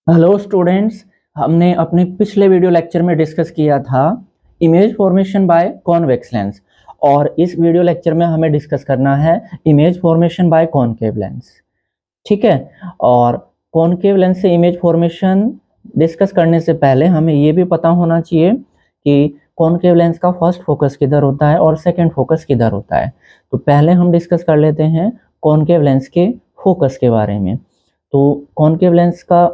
Hello students, हमने अपने पिछले वीडियो लेक्चर में डिस्कस किया था image formation by convex lens और इस वीडियो लेक्चर में हमें डिस्कस करना है image formation by concave lens. ठीक है। और कॉनकेव लेंस से इमेज फॉर्मेशन डिस्कस करने से पहले हमें ये भी पता होना चाहिए कि कॉनकेव लेंस का फर्स्ट फोकस किधर होता है और सेकंड फोकस किधर होता है। तो पहले हम डिस्कस कर लेते हैं कॉनकेव लेंस के फोकस के बारे में। तो कॉनकेव लेंस का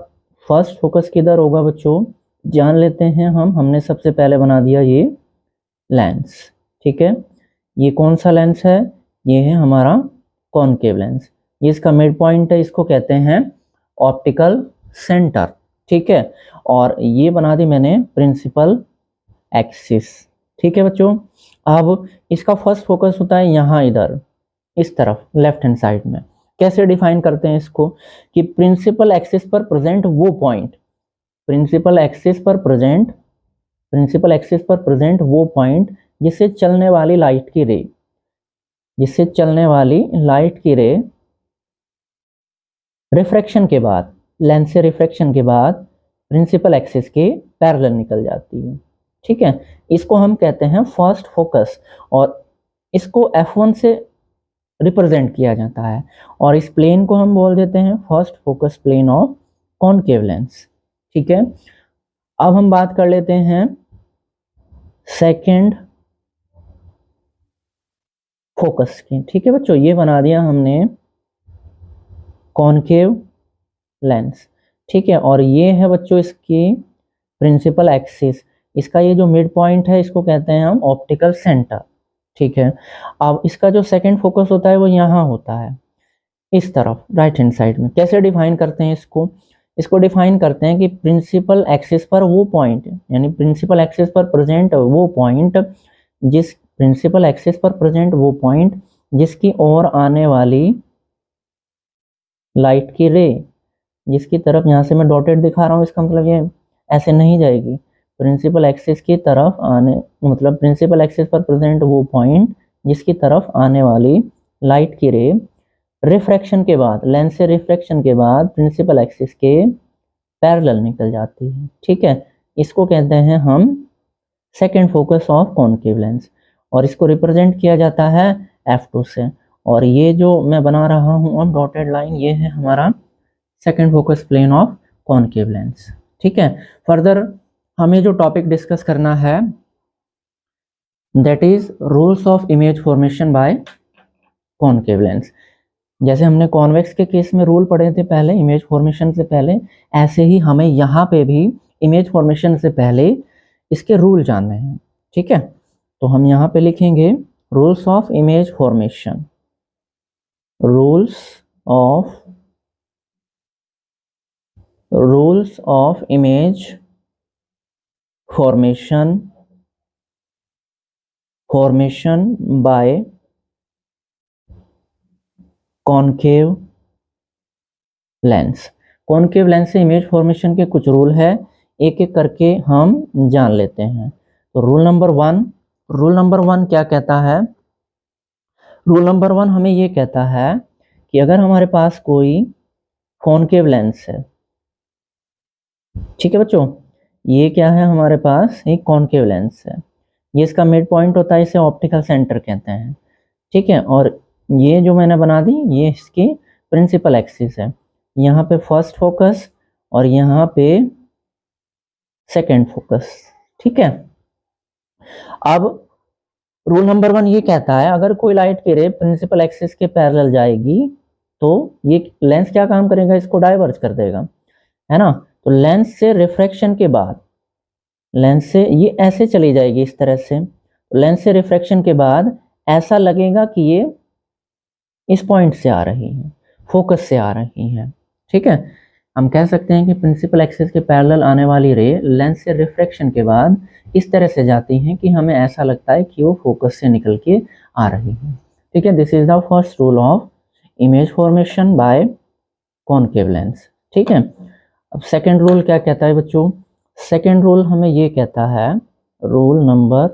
फर्स्ट फोकस किधर होगा बच्चों, जान लेते हैं हमने सबसे पहले बना दिया ये लेंस। ठीक है, ये कौन सा लेंस है? ये है हमारा कॉनकेव लेंस। ये इसका मिड पॉइंट है, इसको कहते हैं ऑप्टिकल सेंटर। ठीक है, और ये बना दी मैंने प्रिंसिपल एक्सिस। ठीक है बच्चों, अब इसका फर्स्ट फोकस होता है यहाँ, इधर इस तरफ लेफ्ट हैंड साइड में। कैसे डिफाइन करते हैं इसको कि प्रिंसिपल एक्सिस पर प्रेजेंट वो पॉइंट, प्रिंसिपल एक्सिस पर प्रेजेंट वो पॉइंट जिससे चलने वाली लाइट की रे, रिफ्रैक्शन के बाद, लेंस से रिफ्रैक्शन के बाद प्रिंसिपल एक्सिस के पैरेलल निकल जाती है। ठीक है, इसको हम कहते हैं फर्स्ट फोकस और इसको F1 से रिप्रेजेंट किया जाता है और इस प्लेन को हम बोल देते हैं first focus plane of concave lens. ठीक है, अब हम बात कर लेते हैं सेकंड फोकस की। ठीक है बच्चों, ये बना दिया हमने कॉनकेव लेंस। ठीक है, और ये है बच्चों इसकी प्रिंसिपल एक्सिस। इसका ये जो मिड पॉइंट है इसको कहते हैं हम ऑप्टिकल सेंटर। ठीक है, अब इसका जो सेकंड फोकस होता है वो यहाँ होता है, इस तरफ राइट हैंड साइड में। कैसे डिफाइन करते हैं इसको डिफाइन करते हैं कि प्रिंसिपल एक्सिस पर वो पॉइंट, यानी प्रिंसिपल एक्सिस पर प्रेजेंट वो पॉइंट जिसकी ओर आने वाली लाइट की रे, जिसकी तरफ, यहाँ से मैं डॉटेड दिखा रहा हूँ, इसका मतलब ये ऐसे नहीं जाएगी, प्रिंसिपल एक्सिस की तरफ आने, मतलब प्रिंसिपल एक्सिस पर प्रेजेंट वो पॉइंट जिसकी तरफ आने वाली लाइट की रे रिफ्रैक्शन के बाद, लेंस से रिफ्रैक्शन के बाद प्रिंसिपल एक्सिस के पैरेलल निकल जाती है। ठीक है, इसको कहते हैं हम second focus of concave lens और इसको रिप्रेजेंट किया जाता है F2 से। और ये जो मैं बना रहा हूँ अब डॉटेड लाइन, ये है हमारा second focus plane of concave lens. ठीक है, फर्दर हमें जो टॉपिक डिस्कस करना है that is rules of image formation by concave lens. जैसे हमने कॉन्वेक्स के केस में रूल पढ़े थे पहले इमेज फॉर्मेशन से पहले, ऐसे ही हमें यहाँ पे भी इमेज फॉर्मेशन से पहले इसके रूल जानने हैं। ठीक है, तो हम यहाँ पे लिखेंगे rules of image formation, rules of image formation by concave lens. Concave lens से इमेज फॉर्मेशन के कुछ रूल है, एक एक करके हम जान लेते हैं। तो रूल नंबर वन क्या कहता है? रूल नंबर 1 हमें ये कहता है कि अगर हमारे पास कोई कॉनकेव लेंस है, ठीक है बच्चों, ये क्या है हमारे पास? एक कॉनकेव लेंस है, ये इसका मिड पॉइंट होता है, इसे ऑप्टिकल सेंटर कहते हैं। ठीक है, और ये जो मैंने बना दी ये इसकी प्रिंसिपल एक्सिस है, यहाँ पे फर्स्ट फोकस और यहाँ पे सेकंड फोकस। ठीक है, अब रूल नंबर 1 ये कहता है अगर कोई लाइट की रे प्रिंसिपल एक्सिस के पैरेलल जाएगी तो ये लेंस क्या काम करेगा? इसको डाइवर्ज कर देगा, है ना। तो लेंस से रिफ्रैक्शन के बाद, लेंस से ये ऐसे चली जाएगी इस तरह से, लेंस से रिफ्रैक्शन के बाद ऐसा लगेगा कि ये इस पॉइंट से आ रही है, फोकस से आ रही है। ठीक है, हम कह सकते हैं कि प्रिंसिपल एक्सिस के पैरेलल आने वाली रे लेंस से रिफ्रैक्शन के बाद इस तरह से जाती हैं कि हमें ऐसा लगता है कि वो फोकस से निकल के आ रही है। ठीक है, this is the first rule of image formation by concave lens. ठीक है, अब सेकंड रूल क्या कहता है बच्चों? सेकंड रूल हमें ये कहता है, रूल नंबर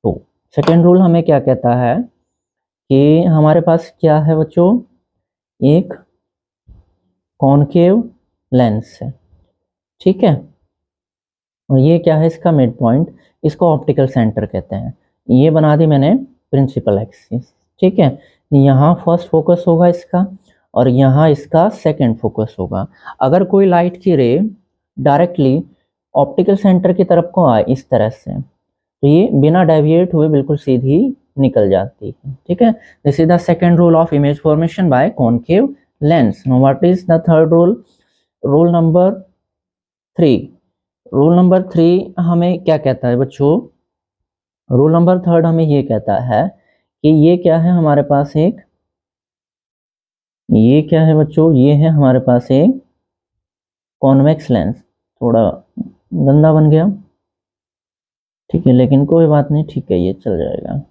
2, सेकंड रूल हमें क्या कहता है कि हमारे पास क्या है बच्चों? एक कॉनकेव लेंस है, ठीक है। और ये क्या है इसका मिड पॉइंट, इसको ऑप्टिकल सेंटर कहते हैं। ये बना दी मैंने प्रिंसिपल एक्सिस, ठीक है। यहाँ फर्स्ट फोकस होगा इसका और यहाँ इसका सेकंड फोकस होगा। अगर कोई लाइट की रे डायरेक्टली ऑप्टिकल सेंटर की तरफ को आए इस तरह से, तो ये बिना डेविएट हुए बिल्कुल सीधी निकल जाती है, ठीक है। This is the second rule of image formation by concave lens. Now what is the third rule? Rule number 3। Rule number 3 हमें क्या कहता है बच्चों? रूल नंबर 3 हमें ये कहता है कि ये क्या है हमारे पास एक, ये क्या है बच्चों? ये है हमारे पास एक कॉन्वेक्स लेंस। थोड़ा गंदा बन गया, ठीक है, लेकिन कोई बात नहीं, ठीक है, ये चल जाएगा,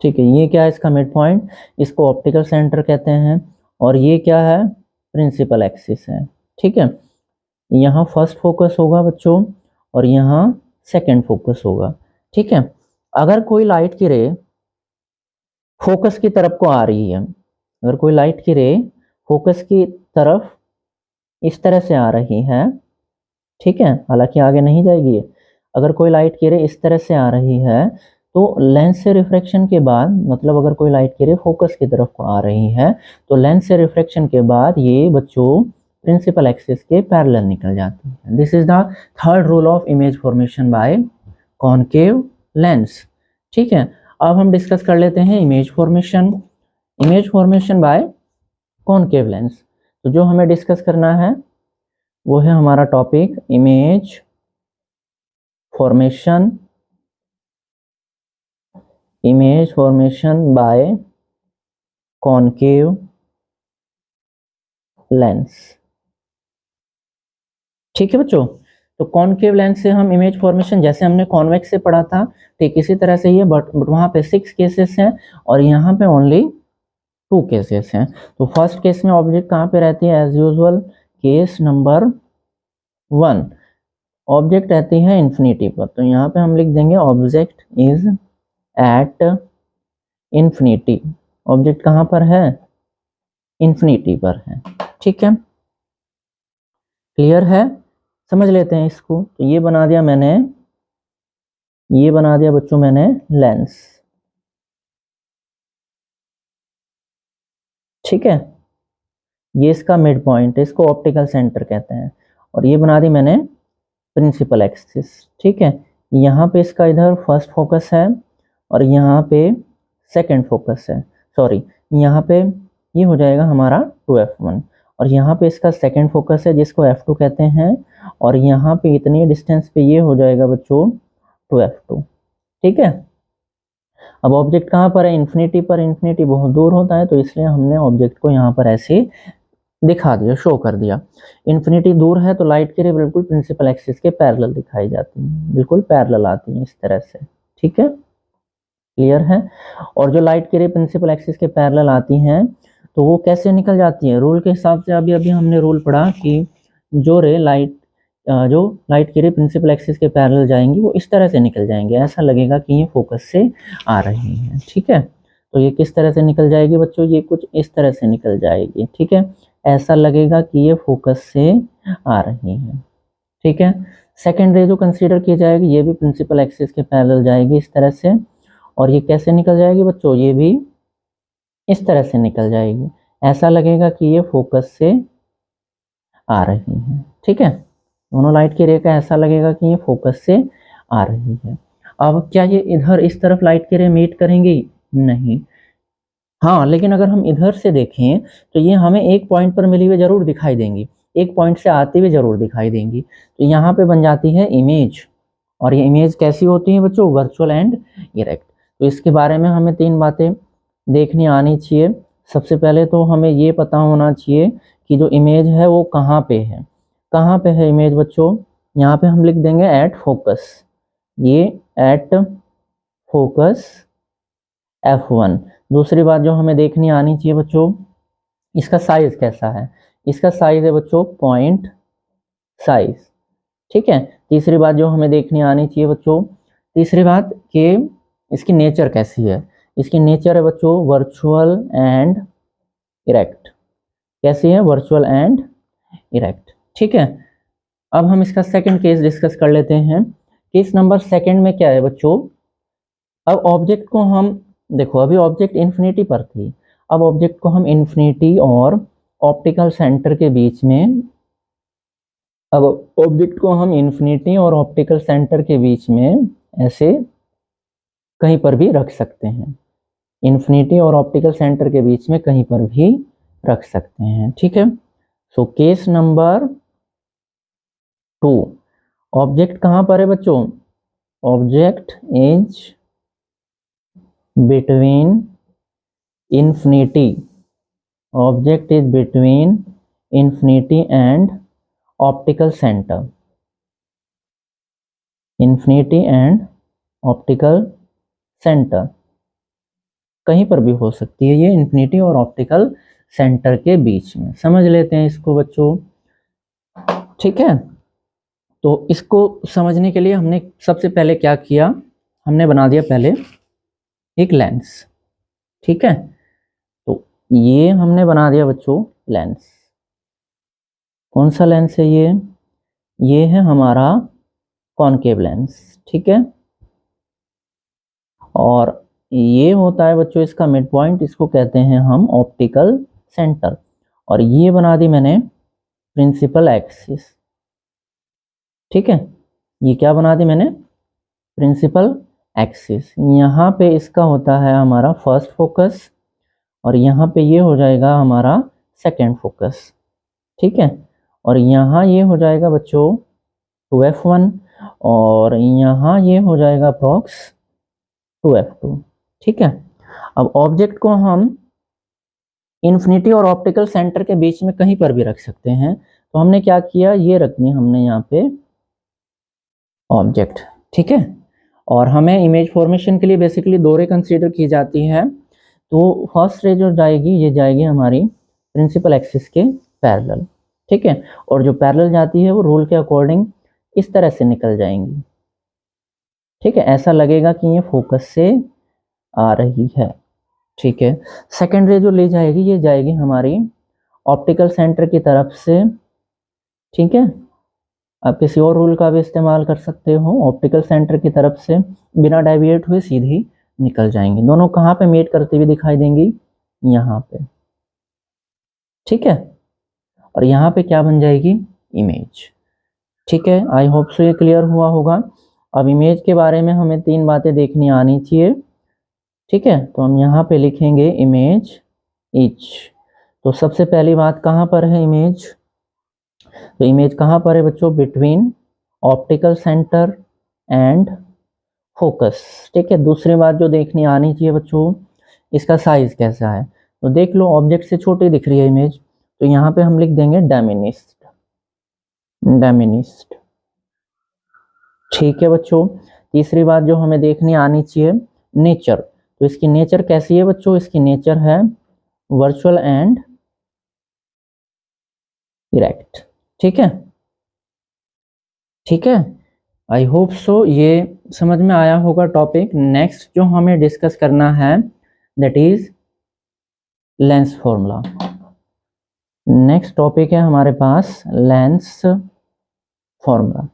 ठीक है। ये क्या है इसका मिड पॉइंट, इसको ऑप्टिकल सेंटर कहते हैं। और ये क्या है? प्रिंसिपल एक्सिस है, ठीक है। यहाँ फर्स्ट फोकस होगा बच्चों और यहाँ सेकंड फोकस होगा, ठीक है। अगर कोई लाइट की रे फोकस की तरफ को आ रही है, अगर कोई लाइट की रे फोकस की तरफ इस तरह से आ रही है, ठीक है, हालांकि आगे नहीं जाएगी। अगर कोई लाइट की रे इस तरह से आ रही है तो लेंस से रिफ्रैक्शन के बाद, मतलब अगर कोई लाइट की रे फोकस की तरफ को आ रही है तो लेंस से रिफ्रैक्शन के बाद ये बच्चों प्रिंसिपल एक्सिस के पैरेलल निकल जाती है। This is the third rule of image formation by concave lens, ठीक है। अब हम डिस्कस कर लेते हैं image formation by concave lens. तो जो हमें डिस्कस करना है वो है हमारा topic image formation by concave lens, ठीक है बच्चों। तो कॉनकेव लेंस से हम इमेज फॉर्मेशन, जैसे हमने कॉन्वेक्स से पढ़ा था, ठीक इसी तरह से ये, बट वहाँ पे 6 केसेस हैं और यहाँ पे ओनली 2 केसेस हैं। तो फर्स्ट केस में ऑब्जेक्ट कहाँ पे रहती है? As usual case number 1 object रहती है इन्फिनिटी पर। तो यहाँ पे हम लिख देंगे object is at infinity. Object कहाँ पर है? इन्फिनिटी पर है, ठीक है। क्लियर है? समझ लेते हैं इसको। तो ये बना दिया मैंने, ये बना दिया बच्चों मैंने लेंस, ठीक है। ये इसका मिड पॉइंट है, इसको ऑप्टिकल सेंटर कहते हैं। और ये बना दी मैंने प्रिंसिपल एक्सिस, ठीक है। यहाँ पे इसका इधर फर्स्ट फोकस है और यहाँ पे सेकंड फोकस है, सॉरी, यहाँ पे ये हो जाएगा हमारा 2f1 और यहाँ पे इसका सेकंड फोकस है जिसको f2 कहते हैं। और यहाँ पे इतनी डिस्टेंस पे ये हो जाएगा बच्चों 2f2, ठीक है। अब ऑब्जेक्ट कहाँ पर है? इन्फिनिटी पर। इन्फिनिटी बहुत दूर होता है तो इसलिए हमने ऑब्जेक्ट को यहाँ पर ऐसे दिखा दिया, शो कर दिया। इन्फिनिटी दूर है तो लाइट की रे बिल्कुल प्रिंसिपल एक्सिस के पैरेलल दिखाई जाती है, बिल्कुल पैरेलल आती है इस तरह से, ठीक है। क्लियर है? और जो लाइट की रे प्रिंसिपल एक्सिस के पैरेलल आती हैं तो वो कैसे निकल जाती है? रूल के हिसाब से अभी हमने रूल पढ़ा कि जो लाइट की रे प्रिंसिपल एक्सिस के पैरेलल जाएंगी वो इस तरह से निकल जाएंगे, ऐसा लगेगा कि ये फोकस से आ रही हैं, ठीक है। तो ये किस तरह से निकल जाएगी बच्चों? ये कुछ इस तरह से निकल जाएगी, ठीक है। ऐसा लगेगा कि ये फोकस से आ रही है, ठीक है। सेकेंड रे जो कंसीडर की जाएगी ये भी प्रिंसिपल एक्सिस के पैरेलल जाएगी इस तरह से। और ये कैसे निकल जाएगी बच्चों? ये भी इस तरह से निकल जाएगी, ऐसा लगेगा कि ये फोकस से आ रही है, ठीक है। दोनों लाइट की रे का ऐसा लगेगा कि ये फोकस से आ रही है। अब क्या ये इधर इस तरफ लाइट की रे मीट करेंगी? नहीं। हाँ, लेकिन अगर हम इधर से देखें तो ये हमें एक पॉइंट पर मिली हुई जरूर दिखाई देंगी, एक पॉइंट से आती हुई जरूर दिखाई देंगी। तो यहाँ पे बन जाती है इमेज। और ये इमेज कैसी होती है बच्चों? Virtual and erect. तो इसके बारे में हमें 3 बातें देखनी आनी चाहिए। सबसे पहले तो हमें ये पता होना चाहिए कि जो इमेज है वो कहाँ पे है। कहाँ पे है इमेज बच्चों? यहाँ पे हम लिख देंगे एट फोकस, ये एट फोकस f1। दूसरी बात जो हमें देखनी आनी चाहिए बच्चों, इसका साइज कैसा है? इसका साइज है बच्चों पॉइंट साइज, ठीक है। तीसरी बात जो हमें देखनी आनी चाहिए बच्चों, तीसरी बात कि इसकी नेचर कैसी है? इसकी नेचर है बच्चों वर्चुअल एंड इरेक्ट। कैसी है? वर्चुअल एंड इरेक्ट, ठीक है। अब हम इसका सेकंड केस डिस्कस कर लेते हैं। केस नंबर सेकंड में क्या है बच्चों, अब ऑब्जेक्ट को हम देखो, अभी ऑब्जेक्ट इन्फिनिटी पर थी, अब ऑब्जेक्ट को हम इन्फिनिटी और ऑप्टिकल सेंटर के बीच में, अब ऑब्जेक्ट को हम इन्फिनिटी और ऑप्टिकल सेंटर के बीच में ऐसे कहीं पर भी रख सकते हैं, इन्फिनिटी और ऑप्टिकल सेंटर के बीच में कहीं पर भी रख सकते हैं, ठीक है। सो केस नंबर 2, ऑब्जेक्ट कहाँ पर है बच्चों, object is between infinity, object is between infinity and optical centre, infinity and optical centre, कहीं पर भी हो सकती है ये इन्फिनिटी और ऑप्टिकल सेंटर के बीच में, समझ लेते हैं इसको बच्चों, ठीक है। तो इसको समझने के लिए हमने सबसे पहले क्या किया, हमने बना दिया पहले एक लेंस, ठीक है। तो ये हमने बना दिया बच्चों लेंस, कौन सा लेंस है ये है हमारा कॉनकेव लेंस, ठीक है। और ये होता है बच्चों इसका मिड पॉइंट, इसको कहते हैं हम ऑप्टिकल सेंटर। और ये बना दी मैंने प्रिंसिपल एक्सिस, ठीक है। ये क्या बना दी मैंने, प्रिंसिपल एक्सिस। यहाँ पे इसका होता है हमारा फर्स्ट फोकस, और यहाँ पे ये हो जाएगा हमारा सेकंड फोकस, ठीक है। और यहाँ ये हो जाएगा बच्चों 2f1, और यहाँ ये हो जाएगा अप्रॉक्स 2f2, ठीक है। अब ऑब्जेक्ट को हम इन्फिनिटी और ऑप्टिकल सेंटर के बीच में कहीं पर भी रख सकते हैं, तो हमने क्या किया, ये रख दी हमने यहाँ पे ऑब्जेक्ट, ठीक है। और हमें इमेज फॉर्मेशन के लिए बेसिकली दो रे कंसीडर की जाती है। तो फर्स्ट रे जो जाएगी ये जाएगी हमारी प्रिंसिपल एक्सिस के पैरेलल, ठीक है। और जो पैरेलल जाती है वो रूल के अकॉर्डिंग इस तरह से निकल जाएंगी, ठीक है। ऐसा लगेगा कि ये फोकस से आ रही है, ठीक है। सेकेंड रे जो ले जाएगी ये जाएगी हमारी ऑप्टिकल सेंटर की तरफ से, ठीक है। आप किसी और रूल का भी इस्तेमाल कर सकते हो, ऑप्टिकल सेंटर की तरफ से बिना डेविएट हुए सीधी निकल जाएंगी। दोनों कहाँ पे मीट करती हुई दिखाई देंगी, यहाँ पे, ठीक है। और यहाँ पे क्या बन जाएगी, इमेज, ठीक है। आई होप सो ये क्लियर हुआ होगा। अब इमेज के बारे में हमें 3 बातें देखनी आनी चाहिए, ठीक है। तो हम यहाँ पे लिखेंगे इमेज इज। तो सबसे पहली बात कहाँ पर है इमेज, तो इमेज कहाँ पर है बच्चों, between optical centre and focus, ठीक है। दूसरी बात जो देखनी आनी चाहिए बच्चों, इसका साइज कैसा है। तो देख लो ऑब्जेक्ट से छोटी दिख रही है इमेज, तो यहाँ पे हम लिख देंगे डायमिनिस्ट, डायमिनिस्ट, ठीक है बच्चों। तीसरी बात जो हमें देखनी आनी चाहिए, नेचर। तो इसकी नेचर कैसी है बच्चों, इसकी नेचर है वर्चुअल एंड इरेक्ट, ठीक है, ठीक है। आई होप सो ये समझ में आया होगा टॉपिक। नेक्स्ट जो हमें डिस्कस करना है that is lens formula. Next topic है हमारे पास लेंस फॉर्मूला।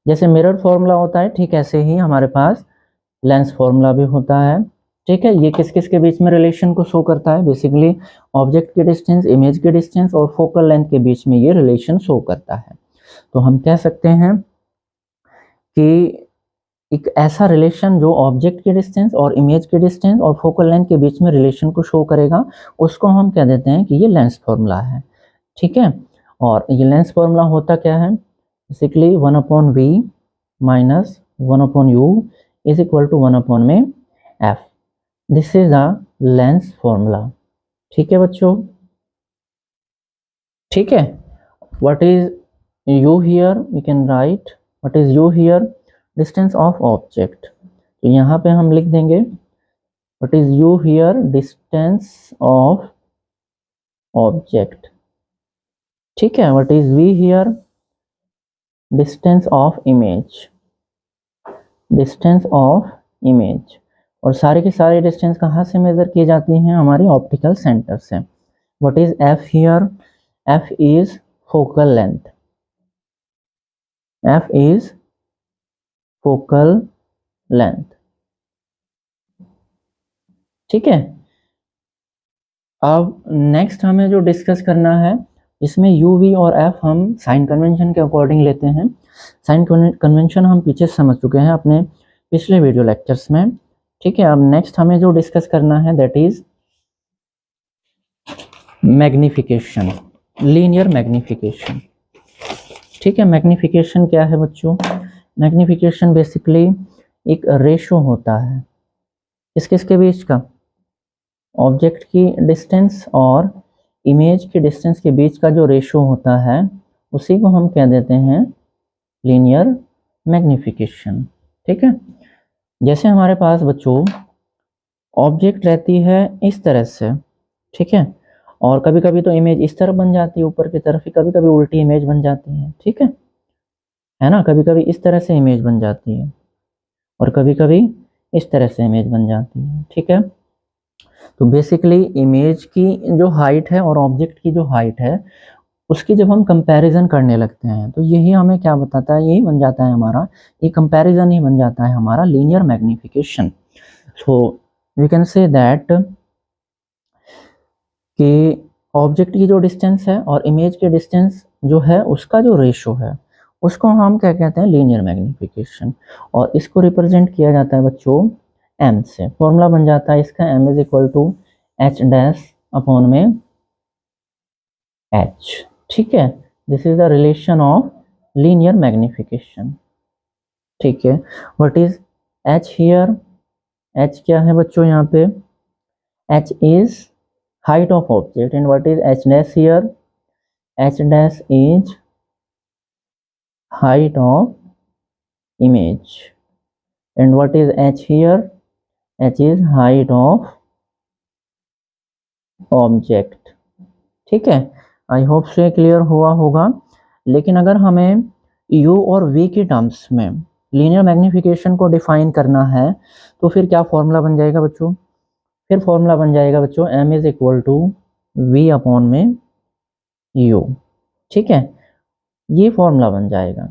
जैसे मिरर फॉर्मूला होता है ठीक ऐसे ही हमारे पास लेंस फॉर्मूला भी होता है, ठीक है। ये किस किस के बीच में रिलेशन को शो करता है, बेसिकली ऑब्जेक्ट की डिस्टेंस, इमेज की डिस्टेंस और फोकल लेंथ के बीच में ये रिलेशन शो करता है। तो हम कह सकते हैं कि एक ऐसा रिलेशन जो ऑब्जेक्ट की डिस्टेंस और इमेज की डिस्टेंस और फोकल लेंथ के बीच में रिलेशन को शो करेगा, उसको हम कह देते हैं कि ये लेंस फॉर्मूला है, ठीक है। और ये लेंस फॉर्मूला होता क्या है, basically 1/v minus 1/u is equal to 1 में f। This is a lens formula, ठीक है बच्चों, ठीक है। What is u here, we can write what is u here, distance of object. तो यहाँ पे हम लिख देंगे what is u here, distance of object, ठीक है। What is v here, distance of image, distance of image. और सारे की सारी डिस्टेंस कहाँ से मेजर की जाती हैं, हमारी ऑप्टिकल सेंटर से। What is f here, f is focal length, F is focal length। ठीक है, अब नेक्स्ट हमें जो डिस्कस करना है, इसमें u v और f हम साइन कन्वेंशन के अकॉर्डिंग लेते हैं। साइन कन्वेंशन हम पीछे समझ चुके हैं अपने पिछले वीडियो लेक्चर्स में। ठीक है, अब नेक्स्ट हमें जो डिस्कस करना है that is magnification, linear magnification. ठीक है, मैग्निफिकेशन क्या है बच्चों? मैग्निफिकेशन बेसिकली एक रेशो होता है किस किस के बीच का? ऑब्जेक्ट की डिस्टेंस और इमेज की डिस्टेंस के बीच का जो रेशो होता है उसी को हम कह देते हैं लीनियर मैग्निफिकेशन। ठीक है, जैसे हमारे पास बच्चों ऑब्जेक्ट रहती है इस तरह से, ठीक है, और कभी कभी तो इमेज इस तरफ बन जाती है ऊपर की तरफ, कभी कभी उल्टी इमेज बन जाती है। ठीक है ना, कभी कभी इस तरह से इमेज बन जाती है और कभी कभी इस तरह से इमेज बन जाती है। ठीक है, तो बेसिकली इमेज की जो हाइट है और ऑब्जेक्ट की जो हाइट है उसकी जब हम कंपैरिजन करने लगते हैं तो यही हमें क्या बताता है, यही बन जाता है हमारा, ये कंपैरिजन ही बन जाता है हमारा linear magnification. So we can say that कि ऑब्जेक्ट की जो डिस्टेंस है और इमेज के डिस्टेंस जो है उसका जो रेशो है उसको हम क्या कहते हैं, लीनियर मैग्निफिकेशन। और इसको रिप्रेजेंट किया जाता है बच्चों m से। फॉर्मूला बन जाता है इसका m is equal to h dash upon में h। ठीक है, this is the relation of linear magnification. ठीक है, what is h here? h क्या है बच्चों यहाँ पे? h is height of object and what is h dash here? H dash is height of image and what is h here? h is height of object। ठीक है, I hope से clear हुआ होगा। लेकिन अगर हमें u और v की टर्म्स में लीनियर मैग्निफिकेशन को डिफाइन करना है तो फिर क्या फॉर्मूला बन जाएगा बच्चों? फिर फॉर्मूला बन जाएगा बच्चों m is equal to v upon में u। ठीक है, ये फॉर्मूला बन जाएगा।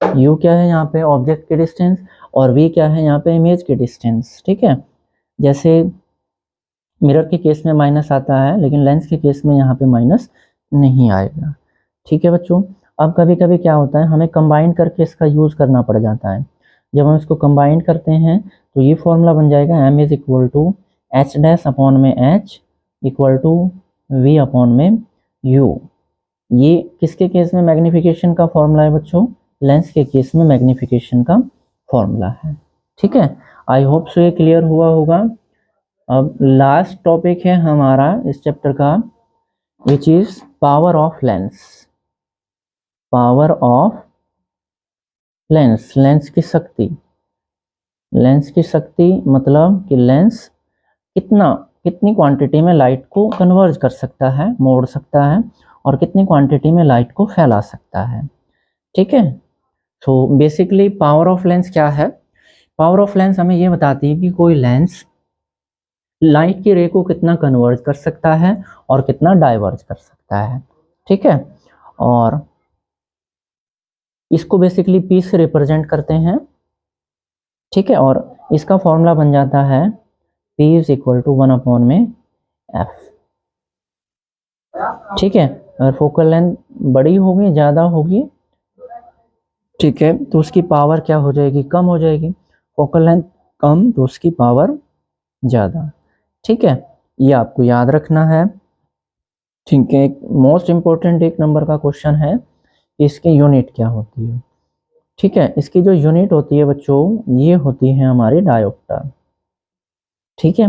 u क्या है यहाँ पे? ऑब्जेक्ट की डिस्टेंस, और v क्या है यहाँ पे? इमेज की डिस्टेंस। ठीक है, जैसे मिरर के केस में माइनस आता है लेकिन लेंस के केस में यहाँ पे माइनस नहीं आएगा। ठीक है बच्चों, अब कभी कभी क्या होता है हमें कंबाइन करके इसका यूज़ करना पड़ जाता है। जब हम इसको कंबाइन करते हैं तो ये फॉर्मूला बन जाएगा m is equal to h dash upon में h equal to v upon में u। ये किसके केस में मैग्निफिकेशन का फॉर्मूला है बच्चों? लेंस के केस में मैग्निफिकेशन का फॉर्मूला है। ठीक है, आई होप सो ये क्लियर हुआ होगा। अब लास्ट टॉपिक है हमारा इस चैप्टर का, which is power of lens. Power of lens, lens की शक्ति। लेंस की शक्ति मतलब कि लेंस कितनी क्वांटिटी में लाइट को कन्वर्ज कर सकता है, मोड़ सकता है, और कितनी क्वांटिटी में लाइट को फैला सकता है। ठीक है, तो बेसिकली पावर ऑफ लेंस क्या है? पावर ऑफ लेंस हमें ये बताती है कि कोई लेंस लाइट की रे को कितना कन्वर्ज कर सकता है और कितना डाइवर्ज कर सकता है। ठीक है, और इसको बेसिकली पी से रिप्रेजेंट करते हैं। ठीक है, और इसका फॉर्मूला बन जाता है P is equal to 1 upon में F। ठीक है, अगर फोकल लेंथ बड़ी होगी, ज़्यादा होगी, ठीक है, तो उसकी पावर क्या हो जाएगी? कम हो जाएगी। फोकल लेंथ कम तो उसकी पावर ज़्यादा। ठीक है, ये आपको याद रखना है। ठीक है, मोस्ट इम्पोर्टेंट एक नंबर का क्वेश्चन है कि इसकी यूनिट क्या होती है। ठीक है, इसकी जो यूनिट होती है बच्चों ये होती है हमारी डायोप्टर। ठीक है,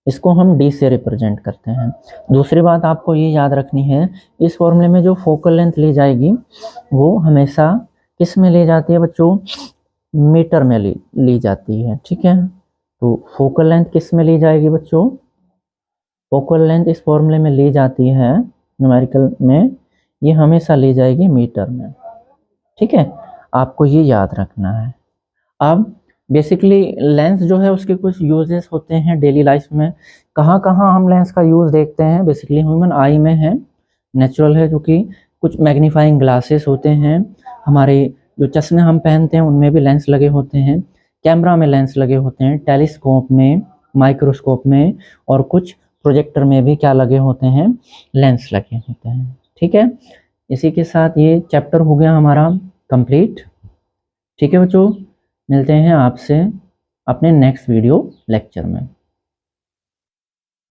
इसको हम डी से रिप्रेजेंट करते हैं। दूसरी बात आपको ये याद रखनी है, इस फॉर्मूले में जो फोकल लेंथ ली जाएगी वो हमेशा किस में ली जाती है बच्चों? मीटर में ली जाती है। ठीक है, तो फोकल लेंथ किस में ली जाएगी बच्चों? फोकल लेंथ इस फॉर्मूले में ली जाती है न्यूमेरिकल में, ये हमेशा ली जाएगी मीटर में। ठीक है, आपको ये याद रखना है। अब बेसिकली लेंस जो है उसके कुछ यूजेस होते हैं डेली लाइफ में। कहाँ कहाँ हम लेंस का यूज़ देखते हैं? बेसिकली ह्यूमन आई में है, नेचुरल है, जो कि कुछ मैग्नीफाइंग ग्लासेस होते हैं, हमारे जो चश्मे हम पहनते हैं उनमें भी लेंस लगे होते हैं, कैमरा में लेंस लगे होते हैं, टेलीस्कोप में, माइक्रोस्कोप में और कुछ प्रोजेक्टर में भी क्या लगे होते हैं, लेंस लगे होते हैं। ठीक है, इसी के साथ ये चैप्टर हो गया हमारा कंप्लीट। ठीक है बच्चों, मिलते हैं आपसे अपने नेक्स्ट वीडियो लेक्चर में।